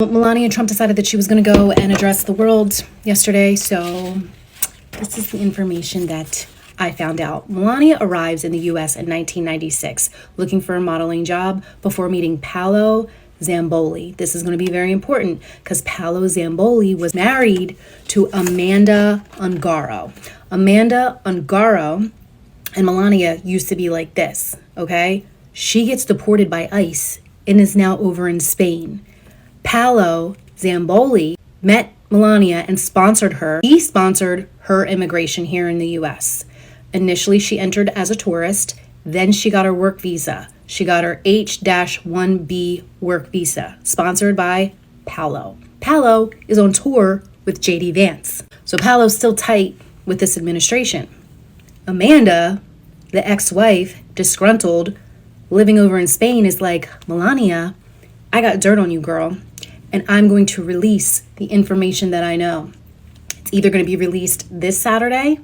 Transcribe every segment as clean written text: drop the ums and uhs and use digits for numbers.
Melania Trump decided that she was going to go and address the world yesterday, so this is the information that I found out. Melania arrives in the U.S. in 1996 looking for a modeling job before meeting Paolo Zamboli. This is going to be very important because Paolo Zamboli was married to Amanda Ungaro. Amanda Ungaro and Melania used to be like this, okay? She gets deported by ICE and is now over in Spain. Paolo Zamboli met Melania and sponsored her. He sponsored her immigration here in the U.S. Initially, she entered as a tourist. Then she got her work visa. She got her H-1B work visa, sponsored by Paolo. Paolo is on tour with J.D. Vance. So Paolo's still tight with this administration. Amanda, the ex-wife, disgruntled, living over in Spain, is like, Melania, I got dirt on you, girl, and I'm going to release the information that I know. It's either going to be released this Saturday,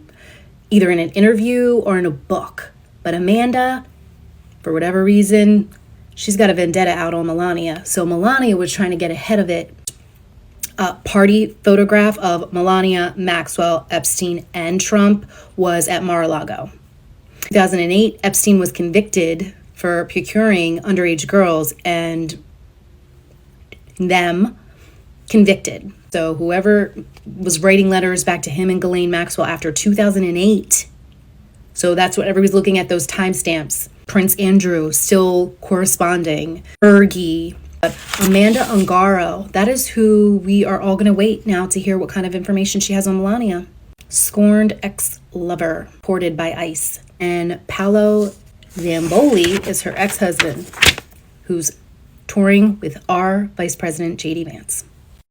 either in an interview or in a book. But Amanda, for whatever reason, she's got a vendetta out on Melania. So Melania was trying to get ahead of it. A party photograph of Melania, Maxwell, Epstein, and Trump was at Mar-a-Lago. 2008, Epstein was convicted for procuring underage girls and them convicted. So whoever was writing letters back to him and Ghislaine Maxwell after 2008. So that's what everybody's looking at, those timestamps. Prince Andrew still corresponding. Fergie. Amanda Ungaro. That is who we are all going to wait now to hear what kind of information she has on Melania. Scorned ex-lover, ported by ICE. And Paolo Zamboli is her ex-husband, who's touring with our Vice President J.D. Vance.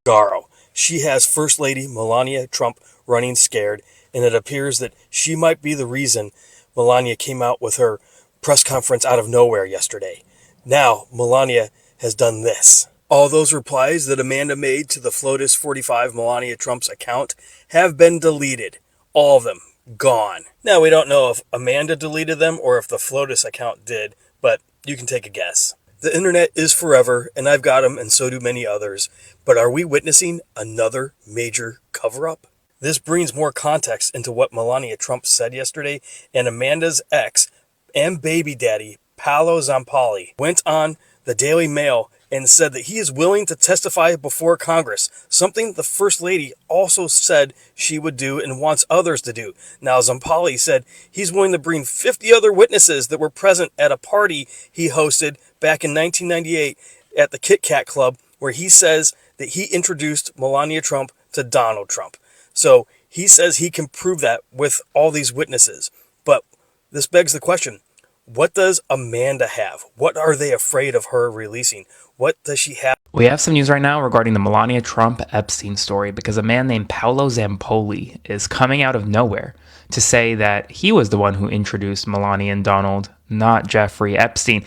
Ungaro. She has First Lady Melania Trump running scared, and it appears that she might be the reason Melania came out with her press conference out of nowhere yesterday. Now, Melania has done this. All those replies that Amanda made to the FLOTUS 45 Melania Trump's account have been deleted. All of them. Gone. Now, we don't know if Amanda deleted them or if the FLOTUS account did, but you can take a guess. The internet is forever, and I've got them, and so do many others. But are we witnessing another major cover-up? This brings more context into what Melania Trump said yesterday, and Amanda's ex and baby daddy, Paolo Zamboli, went on the Daily Mail and said that he is willing to testify before Congress, something the First Lady also said she would do and wants others to do. Now, Zamboli said he's willing to bring 50 other witnesses that were present at a party he hosted back in 1998 at the Kit Kat Club, where he says that he introduced Melania Trump to Donald Trump. So he says he can prove that with all these witnesses. But this begs the question, what does Amanda have? What are they afraid of her releasing? What does she have? We have some news right now regarding the Melania Trump Epstein story because a man named Paolo Zamboli is coming out of nowhere to say that he was the one who introduced Melania and Donald, not Jeffrey Epstein.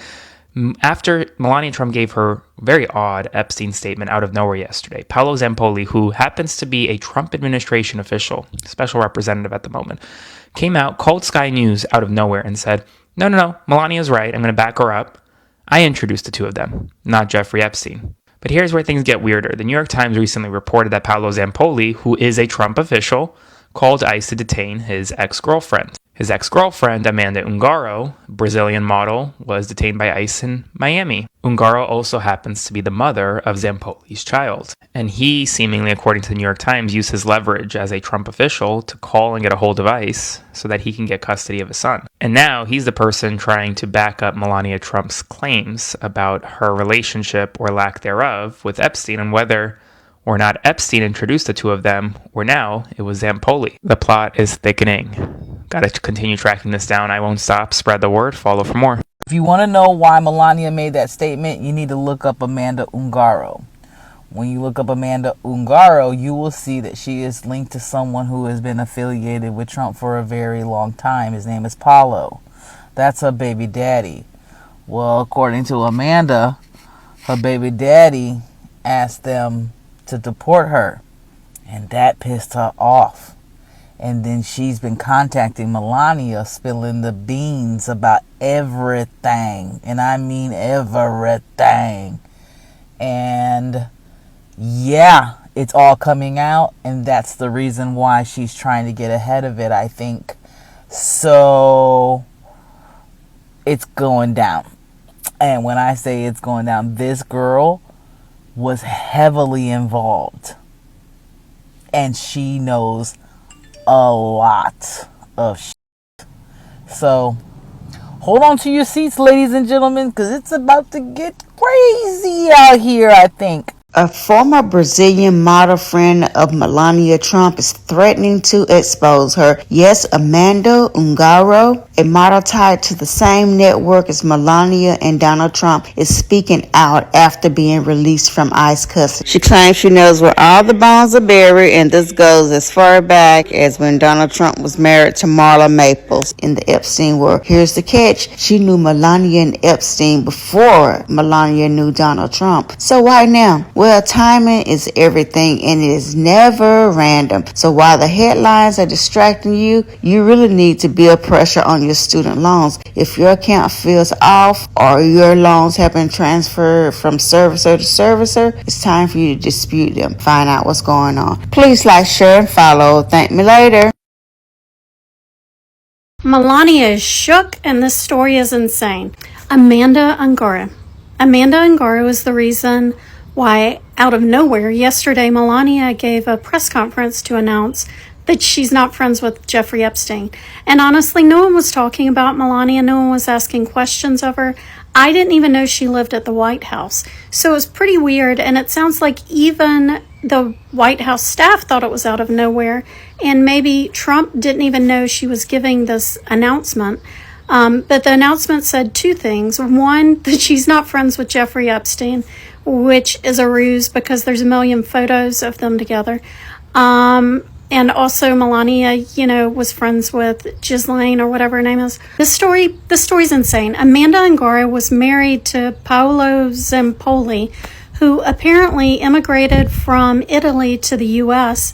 After Melania Trump gave her very odd Epstein statement out of nowhere yesterday, Paolo Zamboli, who happens to be a Trump administration official, special representative at the moment, came out, called Sky News out of nowhere and said, no, Melania's right. I'm going to back her up. I introduced the two of them, not Jeffrey Epstein. But here's where things get weirder. The New York Times recently reported that Paolo Zamboli, who is a Trump official, called ICE to detain his ex-girlfriend. His ex-girlfriend, Amanda Ungaro, Brazilian model, was detained by ICE in Miami. Ungaro also happens to be the mother of Zampoli's child. And he, seemingly, according to the New York Times, used his leverage as a Trump official to call and get a hold of ICE so that he can get custody of his son. And now he's the person trying to back up Melania Trump's claims about her relationship or lack thereof with Epstein and whether or not Epstein introduced the two of them, or now it was Zamboli. The plot is thickening. Gotta continue tracking this down. I won't stop. Spread the word. Follow for more. If you want to know why Melania made that statement, you need to look up Amanda Ungaro. When you look up Amanda Ungaro, you will see that she is linked to someone who has been affiliated with Trump for a very long time. His name is Paolo. That's her baby daddy. Well, according to Amanda, her baby daddy asked them to deport her, and that pissed her off. And then she's been contacting Melania, spilling the beans about everything. And I mean everything. And yeah, it's all coming out, and that's the reason why she's trying to get ahead of it, I think. So it's going down. And when I say it's going down, this girl was heavily involved. And she knows a lot of shit. So hold on to your seats, ladies and gentlemen, because it's about to get crazy out here, I think. A former Brazilian model friend of Melania Trump is threatening to expose her. Yes, Amanda Ungaro, a model tied to the same network as Melania and Donald Trump, is speaking out after being released from ICE custody. She claims she knows where all the bones are buried, and this goes as far back as when Donald Trump was married to Marla Maples in the Epstein world. Here's the catch. She knew Melania and Epstein before Melania knew Donald Trump. So why now? Well, timing is everything, and it is never random. So while the headlines are distracting you, you really need to build pressure on your student loans. If your account feels off or your loans have been transferred from servicer to servicer, it's time for you to dispute them. Find out what's going on. Please like, share, and follow. Thank me later. Melania is shook, and this story is insane. Amanda Ungaro. Amanda Ungaro is the reason why, out of nowhere, yesterday Melania gave a press conference to announce that she's not friends with Jeffrey Epstein. And honestly, no one was talking about Melania. No one was asking questions of her. I didn't even know she lived at the White House. So it was pretty weird, and it sounds like even the White House staff thought it was out of nowhere, and maybe Trump didn't even know she was giving this announcement. But the announcement said two things. One, that she's not friends with Jeffrey Epstein, which is a ruse because there's a million photos of them together. And also Melania, was friends with Ghislaine or whatever her name is. This story's insane. Amanda Ungaro was married to Paolo Zempoli, who apparently immigrated from Italy to the U.S.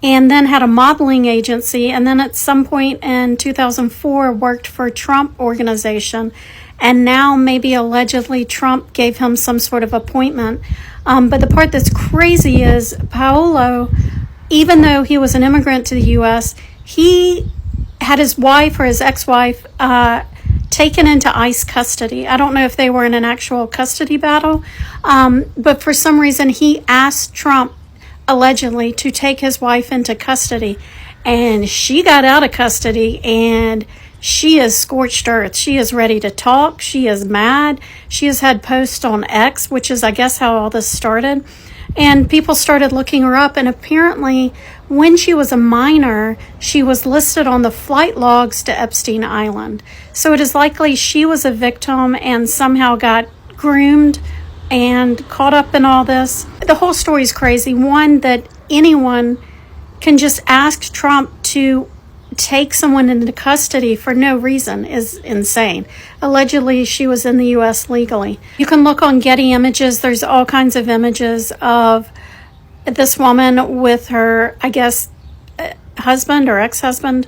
and then had a modeling agency, and then at some point in 2004 worked for Trump Organization. And now maybe allegedly Trump gave him some sort of appointment. But the part that's crazy is Paolo, even though he was an immigrant to the U.S., he had his wife or his ex-wife taken into ICE custody. I don't know if they were in an actual custody battle, but for some reason he asked Trump, allegedly, to take his wife into custody. And she got out of custody, and she is scorched earth. She is ready to talk. She is mad. She has had posts on X, which is, I guess, how all this started. And people started looking her up, and apparently when she was a minor, she was listed on the flight logs to Epstein Island. So it is likely she was a victim and somehow got groomed and caught up in all this. The whole story is crazy. One, that anyone can just ask Trump to take someone into custody for no reason is insane. Allegedly, she was in the U.S. legally. You can look on Getty Images. There's all kinds of images of this woman with her, I guess, husband or ex-husband.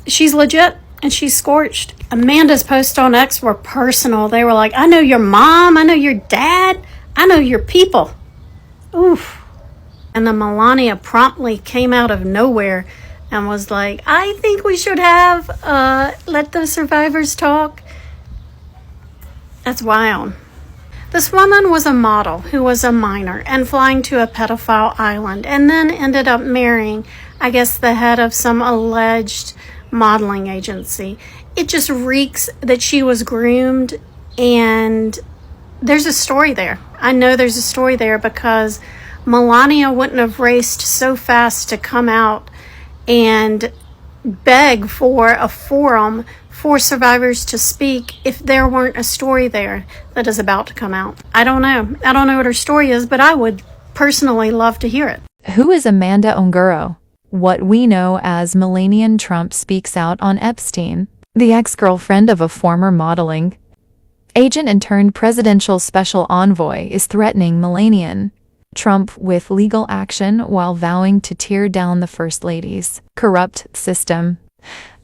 She's legit, and she's scorched. Amanda's posts on X were personal. They were like, I know your mom, I know your dad, I know your people. Oof. And then Melania promptly came out of nowhere and was like, I think we should have let the survivors talk. That's wild. This woman was a model who was a minor and flying to a pedophile island, and then ended up marrying, I guess, the head of some alleged modeling agency. It just reeks that she was groomed, and there's a story there. I know there's a story there because Melania wouldn't have raced so fast to come out and beg for a forum for survivors to speak if there weren't a story there that is about to come out. I don't know. I don't know what her story is, but I would personally love to hear it. Who is Amanda Ungaro? What we know as Melania Trump speaks out on Epstein, the ex-girlfriend of a former modeling agent and turned presidential special envoy, is threatening Melania Trump with legal action while vowing to tear down the First Lady's corrupt system.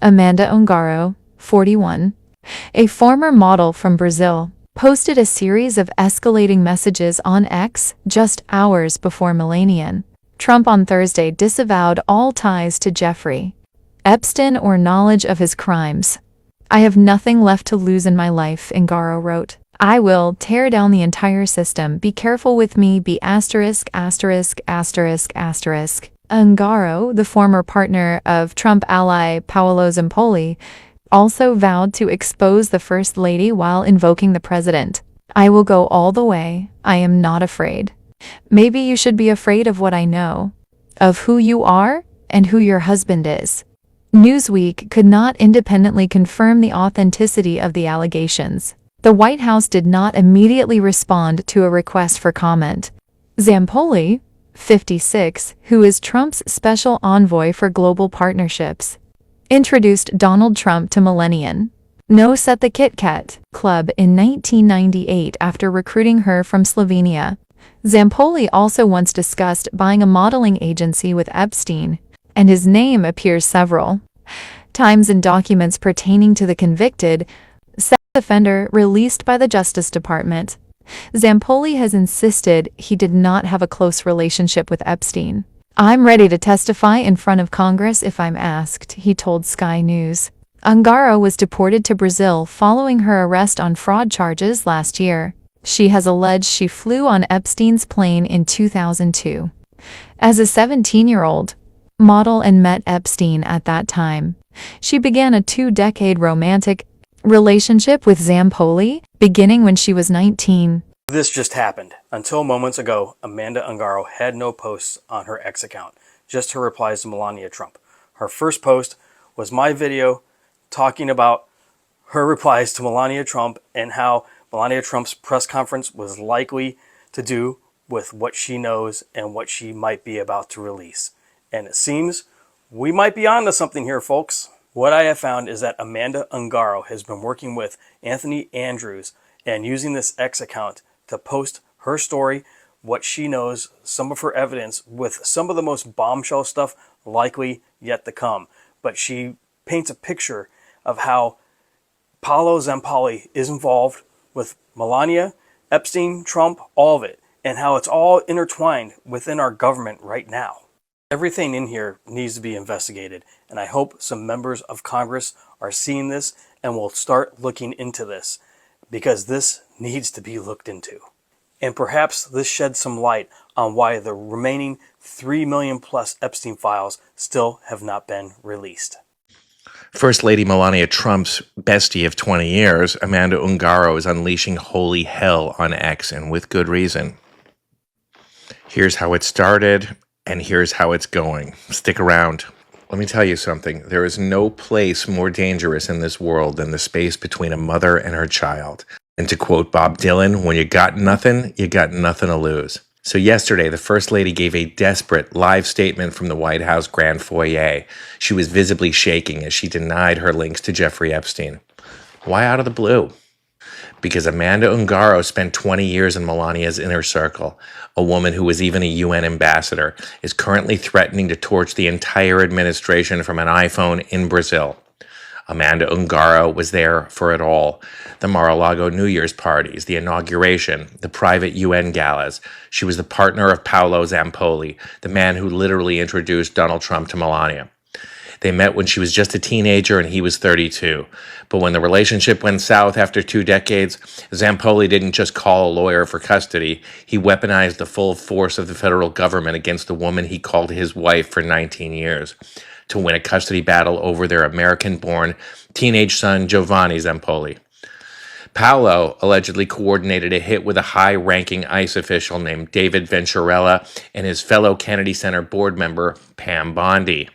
Amanda Ungaro, 41, a former model from Brazil, posted a series of escalating messages on X just hours before Melania Trump on Thursday disavowed all ties to Jeffrey Epstein or knowledge of his crimes. I have nothing left to lose in my life, Ungaro wrote. I will tear down the entire system. Be careful with me. Be *********. Ungaro, the former partner of Trump ally Paolo Zampoli, also vowed to expose the First Lady while invoking the president. I will go all the way. I am not afraid. Maybe you should be afraid of what I know, of who you are and who your husband is. Newsweek could not independently confirm the authenticity of the allegations. The White House did not immediately respond to a request for comment. Zampoli, 56, who is Trump's special envoy for global partnerships, introduced Donald Trump to Melania Trump at the Kit Kat Club in 1998 after recruiting her from Slovenia. Zampoli also once discussed buying a modeling agency with Epstein, and his name appears several times in documents pertaining to the convicted sex offender released by the Justice Department. Zampoli has insisted he did not have a close relationship with Epstein. I'm ready to testify in front of Congress if I'm asked, he told Sky News. Ungaro was deported to Brazil following her arrest on fraud charges last year. She has alleged she flew on Epstein's plane in 2002. As a 17-year-old model and met Epstein at that time, she began a 2-decade romantic relationship with Zampoli, beginning when she was 19. This just happened. Until moments ago, Amanda Ungaro had no posts on her X account, just her replies to Melania Trump. Her first post was my video talking about her replies to Melania Trump and how Melania Trump's press conference was likely to do with what she knows and what she might be about to release. And it seems we might be onto something here, folks. What I have found is that Amanda Ungaro has been working with Anthony Andrews and using this X account to post her story, what she knows, some of her evidence, with some of the most bombshell stuff likely yet to come. But she paints a picture of how Paolo Zampoli is involved with Melania, Epstein, Trump, all of it, and how it's all intertwined within our government right now. Everything in here needs to be investigated, and I hope some members of Congress are seeing this and will start looking into this, because this needs to be looked into. And perhaps this sheds some light on why the remaining 3 million plus Epstein files still have not been released. First Lady Melania Trump's bestie of 20 years, Amanda Ungaro, is unleashing holy hell on X, and with good reason. Here's how it started, and here's how it's going. Stick around. Let me tell you something. There is no place more dangerous in this world than the space between a mother and her child. And to quote Bob Dylan, when you got nothing to lose. So yesterday, the First Lady gave a desperate live statement from the White House Grand Foyer. She was visibly shaking as she denied her links to Jeffrey Epstein. Why out of the blue? Because Amanda Ungaro spent 20 years in Melania's inner circle. A woman who was even a UN ambassador is currently threatening to torch the entire administration from an iPhone in Brazil. Amanda Ungaro was there for it all. The Mar-a-Lago New Year's parties, the inauguration, the private UN galas. She was the partner of Paolo Zampoli, the man who literally introduced Donald Trump to Melania. They met when she was just a teenager and he was 32. But when the relationship went south after 2 decades, Zampoli didn't just call a lawyer for custody. He weaponized the full force of the federal government against the woman he called his wife for 19 years to win a custody battle over their American-born teenage son, Giovanni Zampoli. Paolo allegedly coordinated a hit with a high-ranking ICE official named David Venturella and his fellow Kennedy Center board member, Pam Bondi.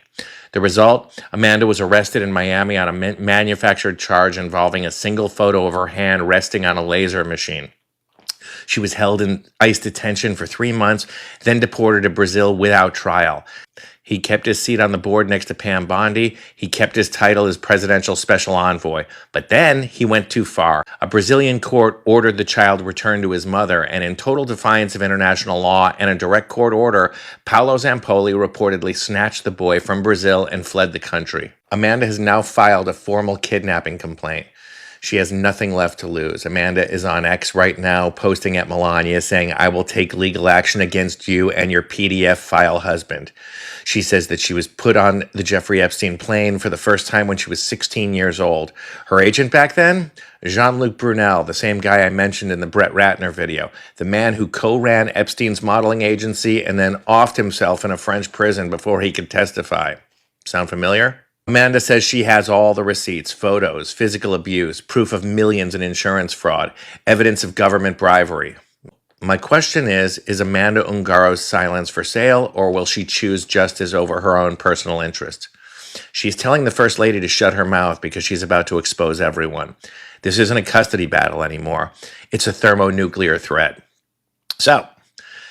The result, Amanda was arrested in Miami on a manufactured charge involving a single photo of her hand resting on a laser machine. She was held in ICE detention for 3 months, then deported to Brazil without trial. He kept his seat on the board next to Pam Bondi. He kept his title as presidential special envoy. But then he went too far. A Brazilian court ordered the child returned to his mother, and in total defiance of international law and a direct court order, Paolo Zampoli reportedly snatched the boy from Brazil and fled the country. Amanda has now filed a formal kidnapping complaint. She has nothing left to lose. Amanda is on X right now, posting at Melania saying, "I will take legal action against you and your PDF file husband." She says that she was put on the Jeffrey Epstein plane for the first time when she was 16 years old. Her agent back then? Jean-Luc Brunel, the same guy I mentioned in the Brett Ratner video, the man who co-ran Epstein's modeling agency and then offed himself in a French prison before he could testify. Sound familiar? Amanda says she has all the receipts, photos, physical abuse, proof of millions in insurance fraud, evidence of government bribery. My question is Amanda Ungaro's silence for sale, or will she choose justice over her own personal interest? She's telling the First Lady to shut her mouth because she's about to expose everyone. This isn't a custody battle anymore. It's a thermonuclear threat. So,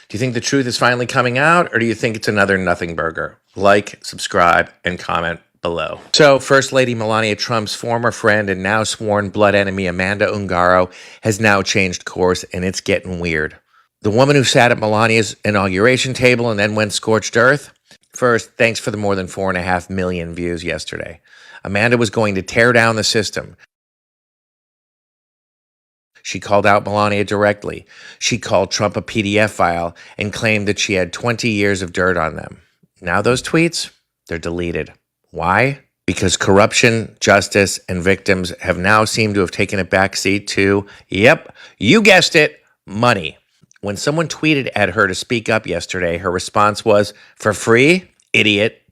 do you think the truth is finally coming out, or do you think it's another nothing burger? Like, subscribe, and comment below. So, First Lady Melania Trump's former friend and now sworn blood enemy Amanda Ungaro has now changed course, and it's getting weird. The woman who sat at Melania's inauguration table and then went scorched earth? First, thanks for the more than 4.5 million views yesterday. Amanda was going to tear down the system. She called out Melania directly. She called Trump a PDF file and claimed that she had 20 years of dirt on them. Now those tweets, they're deleted. Why? Because corruption, justice, and victims have now seemed to have taken a backseat to, yep, you guessed it, money. When someone tweeted at her to speak up yesterday, her response was, "For free? Idiot."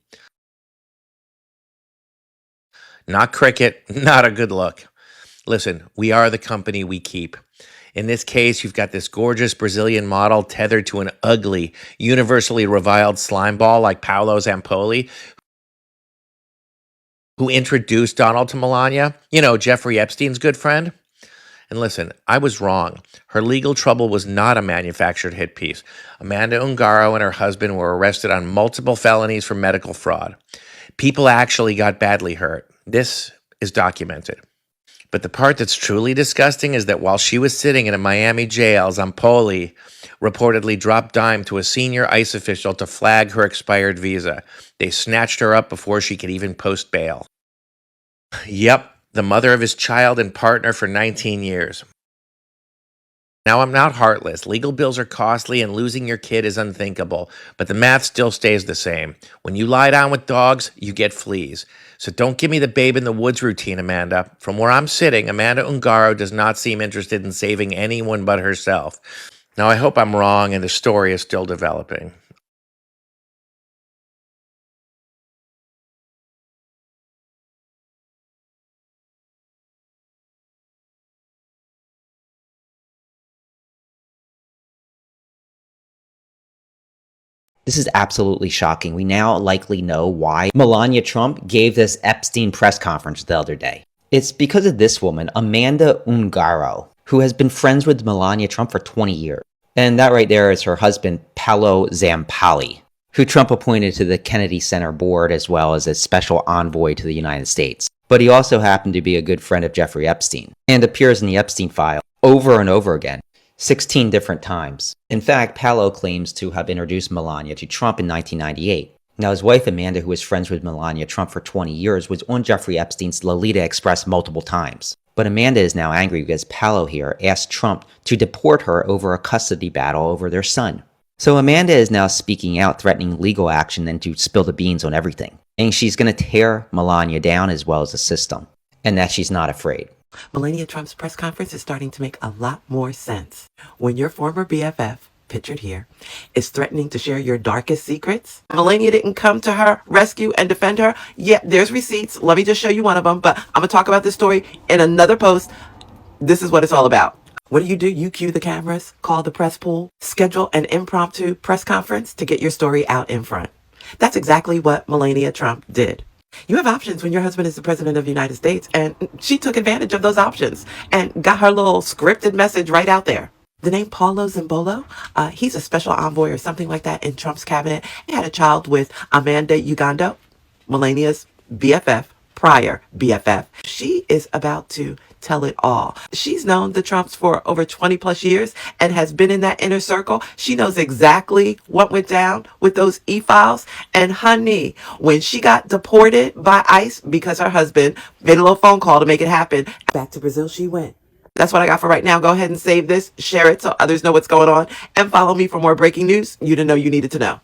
Not cricket, not a good look. Listen, we are the company we keep. In this case, you've got this gorgeous Brazilian model tethered to an ugly, universally reviled slime ball like Paolo Zampoli, who introduced Donald to Melania, Jeffrey Epstein's good friend. And listen, I was wrong. Her legal trouble was not a manufactured hit piece. Amanda Ungaro and her husband were arrested on multiple felonies for medical fraud. People actually got badly hurt. This is documented. But the part that's truly disgusting is that while she was sitting in a Miami jail, Zampoli reportedly dropped dime to a senior ICE official to flag her expired visa. They snatched her up before she could even post bail. Yep, the mother of his child and partner for 19 years. Now, I'm not heartless. Legal bills are costly and losing your kid is unthinkable, but the math still stays the same. When you lie down with dogs, you get fleas. So don't give me the babe in the woods routine, Amanda. From where I'm sitting, Amanda Ungaro does not seem interested in saving anyone but herself. Now, I hope I'm wrong and the story is still developing. This is absolutely shocking. We now likely know why Melania Trump gave this Epstein press conference the other day. It's because of this woman, Amanda Ungaro, who has been friends with Melania Trump for 20 years. And that right there is her husband, Paolo Zampoli, who Trump appointed to the Kennedy Center board as well as a special envoy to the United States. But he also happened to be a good friend of Jeffrey Epstein and appears in the Epstein file over and over again. 16 different times. In fact, Paolo claims to have introduced Melania to Trump in 1998. Now, his wife Amanda, who was friends with Melania Trump for 20 years, was on Jeffrey Epstein's Lolita Express multiple times. But Amanda is now angry because Paolo here asked Trump to deport her over a custody battle over their son. So Amanda is now speaking out, threatening legal action and to spill the beans on everything. And she's going to tear Melania down as well as the system. And that she's not afraid. Melania Trump's press conference is starting to make a lot more sense. When your former BFF, pictured here, is threatening to share your darkest secrets, Melania didn't come to her rescue and defend her. Yeah, there's receipts. Let me just show you one of them, but I'm going to talk about this story in another post. This is what it's all about. What do? You cue the cameras, call the press pool, schedule an impromptu press conference to get your story out in front. That's exactly what Melania Trump did. You have options when your husband is the president of the United States, and she took advantage of those options and got her little scripted message right out there. The name Paolo Zampoli, he's a special envoy or something like that in Trump's cabinet. He had a child with Amanda Ungaro, Melania's BFF, prior BFF. She is about to tell it all. She's known the Trumps for over 20 plus years and has been in that inner circle. She knows exactly what went down with those e-files. And honey, when she got deported by ICE because her husband made a little phone call to make it happen, back to Brazil she went. That's what I got for right now. Go ahead and save this, share it so others know what's going on, and follow me for more breaking news you didn't know you needed to know.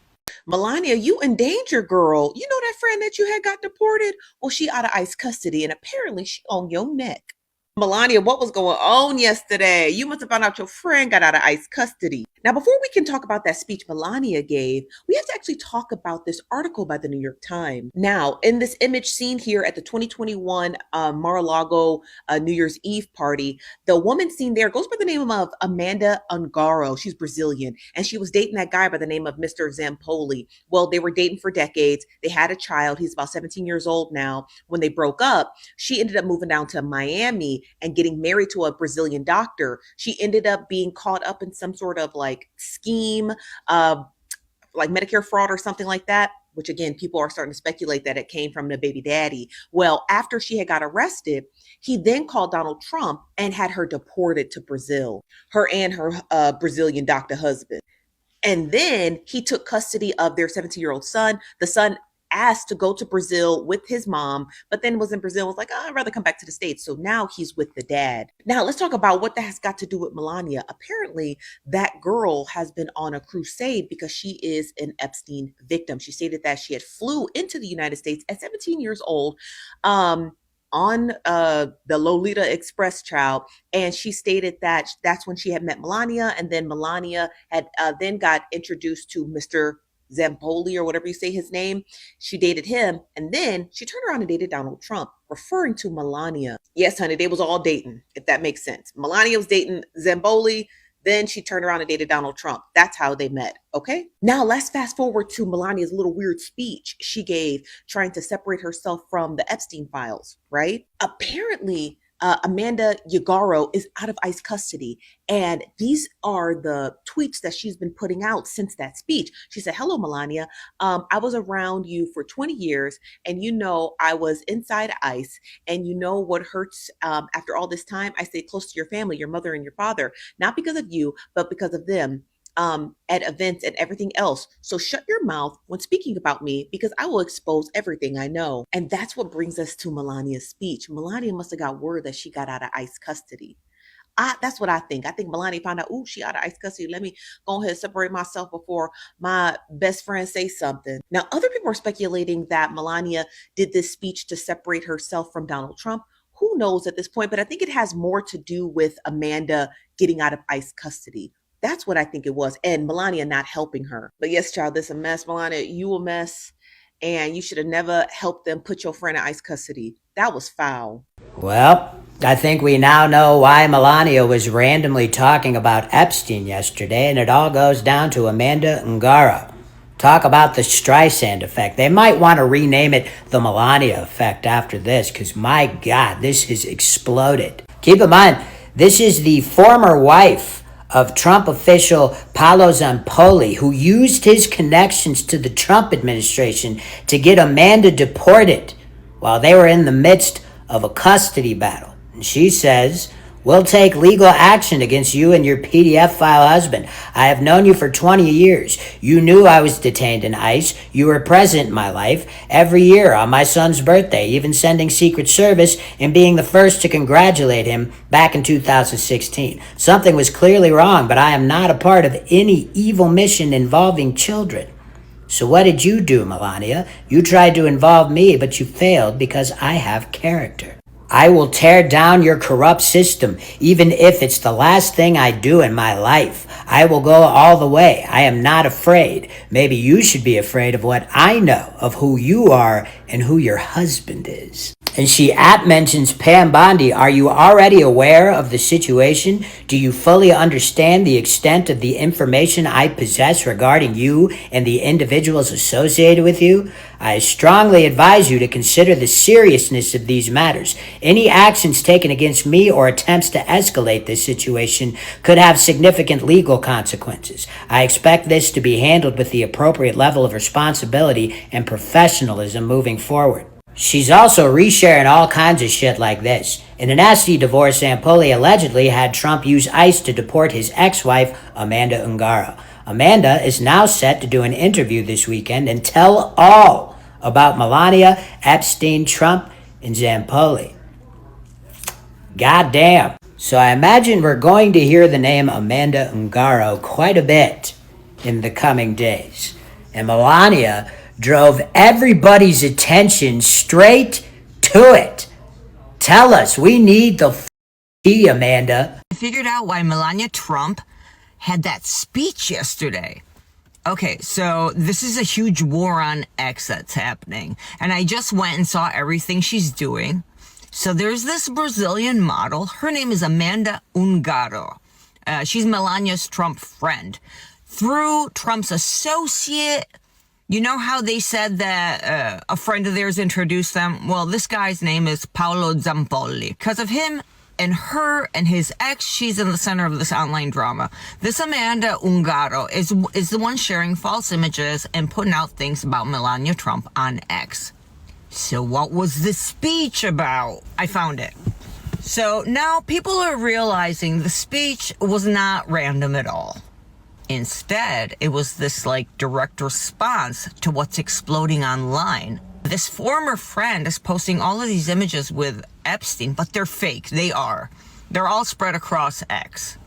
Melania, you in danger, girl. You know that friend that you had got deported? Well, she out of ICE custody, and apparently she on your neck. Melania, what was going on yesterday? You must have found out your friend got out of ICE custody. Now, before we can talk about that speech Melania gave, we have to actually talk about this article by the New York Times. Now, in this image seen here at the 2021 Mar-a-Lago New Year's Eve party, the woman seen there goes by the name of Amanda Ungaro. She's Brazilian, and she was dating that guy by the name of Mr. Zampoli. Well, they were dating for decades. They had a child. He's about 17 years old now. When they broke up, she ended up moving down to Miami and getting married to a Brazilian doctor. She ended up being caught up in some sort of like scheme, like Medicare fraud or something like that, which again, people are starting to speculate that it came from the baby daddy. Well, after she had got arrested, he then called Donald Trump and had her deported to Brazil, her and her Brazilian doctor husband. And then he took custody of their 17-year-old son. The son asked to go to Brazil with his mom, but then was in Brazil, was like, oh, I'd rather come back to the States. So now he's with the dad. Now let's talk about what that has got to do with Melania. Apparently that girl has been on a crusade because she is an Epstein victim. She stated that she had flew into the United States at 17 years old, on the Lolita Express child. And she stated that that's when she had met Melania. And then Melania had then got introduced to Mr. Zampoli or whatever you say his name. She dated him, and then she turned around and dated Donald Trump, referring to Melania. Yes, honey, they was all dating, if that makes sense. Melania was dating Zampoli, then she turned around and dated Donald Trump. That's how they met, okay? Now let's fast forward to Melania's little weird speech she gave trying to separate herself from the Epstein files, right? Apparently, Amanda Ungaro is out of ICE custody. And these are the tweets that she's been putting out since that speech. She said, hello, Melania. I was around you for 20 years, and you know I was inside ICE, and you know what hurts after all this time? I stayed close to your family, your mother and your father, not because of you, but because of them. At events and everything else. So shut your mouth when speaking about me, because I will expose everything I know. And that's what brings us to Melania's speech. Melania must have got word that she got out of ICE custody. That's what I think. I think Melania found out, oh, she out of ICE custody. Let me go ahead and separate myself before my best friend say something. Now, other people are speculating that Melania did this speech to separate herself from Donald Trump. Who knows at this point? But I think it has more to do with Amanda getting out of ICE custody. That's what I think it was. And Melania not helping her. But yes, child, this is a mess. Melania, you a mess. And you should have never helped them put your friend in ICE custody. That was foul. Well, I think we now know why Melania was randomly talking about Epstein yesterday, and it all goes down to Amanda Ungaro. Talk about the Streisand effect. They might want to rename it the Melania effect after this, because my God, this has exploded. Keep in mind, this is the former wife of Trump official Paolo Zampoli, who used his connections to the Trump administration to get Amanda deported while they were in the midst of a custody battle. And she says, we'll take legal action against you and your PDF file husband. I have known you for 20 years. You knew I was detained in ICE. You were present in my life every year on my son's birthday, even sending Secret Service and being the first to congratulate him back in 2016. Something was clearly wrong, but I am not a part of any evil mission involving children. So what did you do, Melania? You tried to involve me, but you failed because I have character. I will tear down your corrupt system, even if it's the last thing I do in my life. I will go all the way. I am not afraid. Maybe you should be afraid of what I know of who you are and who your husband is. And she mentions Pam Bondi. Are you already aware of the situation? Do you fully understand the extent of the information I possess regarding you and the individuals associated with you? I strongly advise you to consider the seriousness of these matters. Any actions taken against me or attempts to escalate this situation could have significant legal consequences. I expect this to be handled with the appropriate level of responsibility and professionalism moving forward. She's also resharing all kinds of shit like this. In a nasty divorce, Zampoli allegedly had Trump use ICE to deport his ex-wife, Amanda Ungaro. Amanda is now set to do an interview this weekend and tell all about Melania, Epstein, Trump, and Zampoli. Goddamn. So I imagine we're going to hear the name Amanda Ungaro quite a bit in the coming days. And Melania drove everybody's attention straight to it. Tell us, we need the tea, Amanda. I figured out why Melania Trump had that speech yesterday. Okay, so this is a huge war on X that's happening. And I just went and saw everything she's doing. So there's this Brazilian model. Her name is Amanda Ungaro. She's Melania's Trump friend. Through Trump's associate, you know how they said that a friend of theirs introduced them? Well, this guy's name is Paolo Zampolli. Because of him and her and his ex, she's in the center of this online drama. This Amanda Ungaro is the one sharing false images and putting out things about Melania Trump on X. So what was the speech about? I found it. So now people are realizing the speech was not random at all. Instead, it was this direct response to what's exploding online. This former friend is posting all of these images with Epstein, but they're fake. They are. They're all spread across X.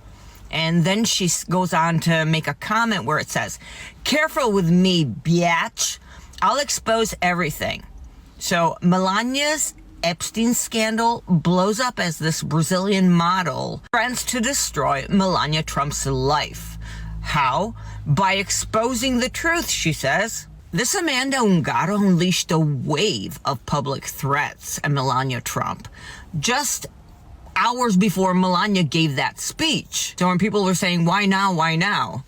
And then she goes on to make a comment where it says, "Careful with me, biatch. I'll expose everything." So Melania's Epstein scandal blows up as this Brazilian model threatens to destroy Melania Trump's life. How? By exposing the truth, she says. This Amanda Ungaro unleashed a wave of public threats at Melania Trump just hours before Melania gave that speech. So when people were saying, why now, why now?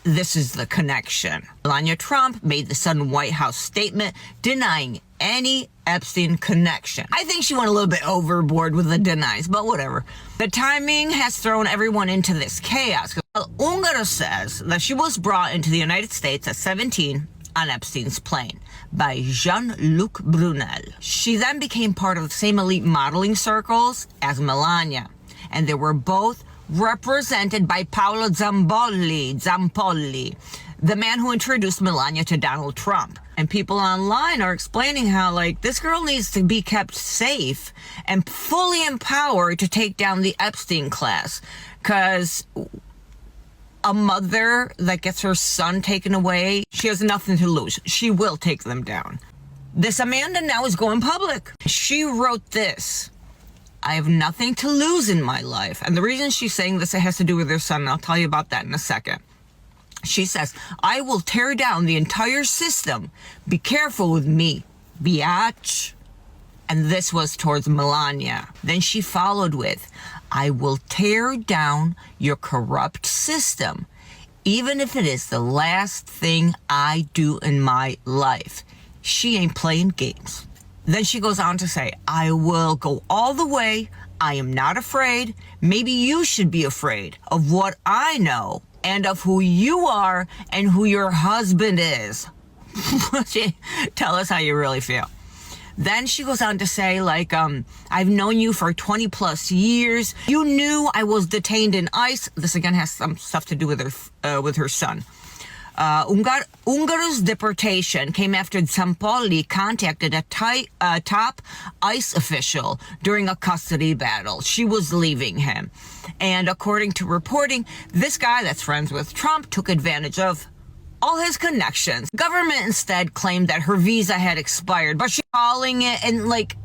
This is the connection. Melania Trump made the sudden White House statement denying any Epstein connection. I think she went a little bit overboard with the denies, but whatever. The timing has thrown everyone into this chaos. Ungaro says that she was brought into the United States at 17 on Epstein's plane by Jean-Luc Brunel. She then became part of the same elite modeling circles as Melania, and they were both represented by Paolo Zampolli, the man who introduced Melania to Donald Trump. And people online are explaining how, this girl needs to be kept safe and fully empowered to take down the Epstein class. Because a mother that gets her son taken away, she has nothing to lose. She will take them down. This Amanda now is going public. She wrote this: "I have nothing to lose in my life." And the reason she's saying this, it has to do with her son, and I'll tell you about that in a second. She says, "I will tear down the entire system. Be careful with me, biatch." And this was towards Melania. Then she followed with, "I will tear down your corrupt system, even if it is the last thing I do in my life." She ain't playing games. Then she goes on to say, "I will go all the way. I am not afraid. Maybe you should be afraid of what I know and of who you are and who your husband is." Tell us how you really feel. Then she goes on to say, "I've known you for 20 plus years. You knew I was detained in ICE." This again has some stuff to do with her son. Ungaro's deportation came after Zampolli contacted a top ICE official during a custody battle. She was leaving him. And according to reporting, this guy that's friends with Trump took advantage of all his connections. Government instead claimed that her visa had expired, but she's calling it,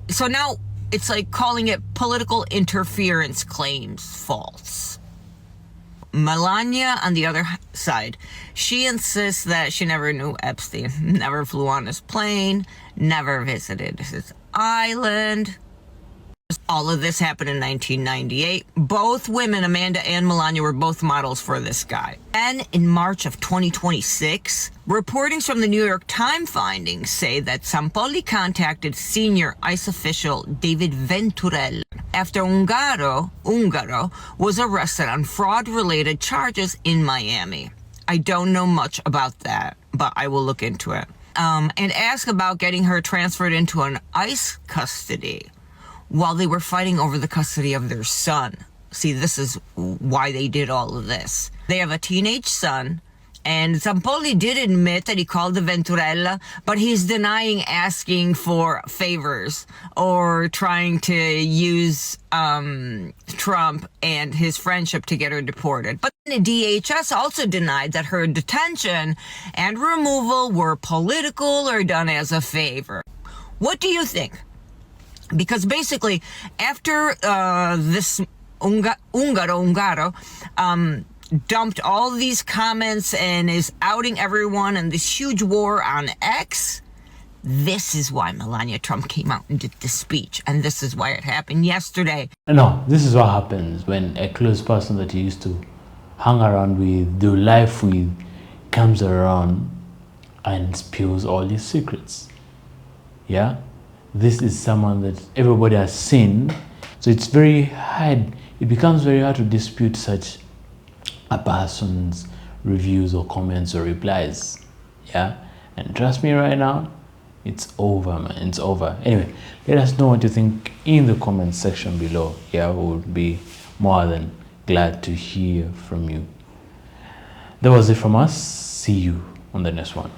so now it's calling it political interference claims false. Melania, on the other side, she insists that she never knew Epstein, never flew on his plane, never visited his island. All of this happened in 1998. Both women, Amanda and Melania, were both models for this guy. And in March of 2026, reportings from the New York Times findings say that Zampolli contacted senior ICE official David Venturell after Ungaro was arrested on fraud-related charges in Miami. I don't know much about that, but I will look into it. And ask about getting her transferred into an ICE custody. while they were fighting over the custody of their son. See, this is why they did all of this. They have a teenage son, and Zampoli did admit that he called the Venturella, but he's denying asking for favors or trying to use Trump and his friendship to get her deported. But the DHS also denied that her detention and removal were political or done as a favor. What do you think? Because basically, after this Ungaro, dumped all these comments and is outing everyone and this huge war on X, this is why Melania Trump came out and did this speech, and this is why it happened yesterday. No, this is what happens when a close person that you used to hang around with, do life with, comes around and spills all his secrets. Yeah, this is someone that everybody has seen, so it's very hard, it becomes very hard to dispute such a person's reviews or comments or replies. Yeah, and trust me right now, it's over, man, it's over. Anyway, let us know what you think in the comment section below. Yeah, we would be more than glad to hear from you. That was it from us. See you on the next one.